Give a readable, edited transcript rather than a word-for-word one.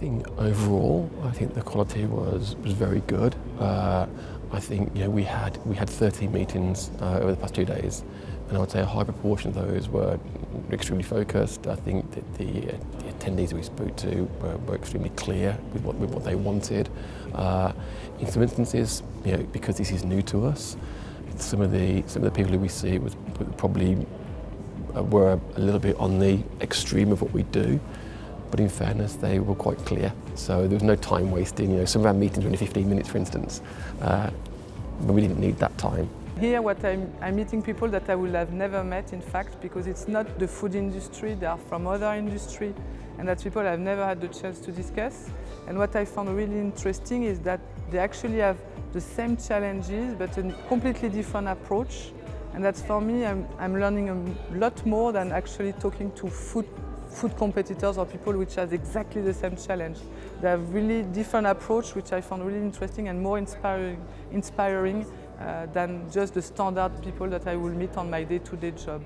think overall, the quality was very good. I think we had 13 meetings over the past 2 days, and I would say a high proportion of those were extremely focused. I think that the attendees we spoke to were extremely clear with what they wanted. In some instances, because this is new to us, some of the people who we see was probably were a little bit on the extreme of what we do. But in fairness, they were quite clear. So there was no time wasting. Some of our meetings were only 15 minutes, for instance, but we didn't need that time. Here, I'm meeting people that I would have never met, in fact, because it's not the food industry, they are from other industry, and that's people I've never had the chance to discuss. And what I found really interesting is that they actually have the same challenges, but a completely different approach. And that's, for me, I'm learning a lot more than actually talking to food competitors or people which have exactly the same challenge. They have really different approach, which I found really interesting and more inspiring than just the standard people that I will meet on my day-to-day job.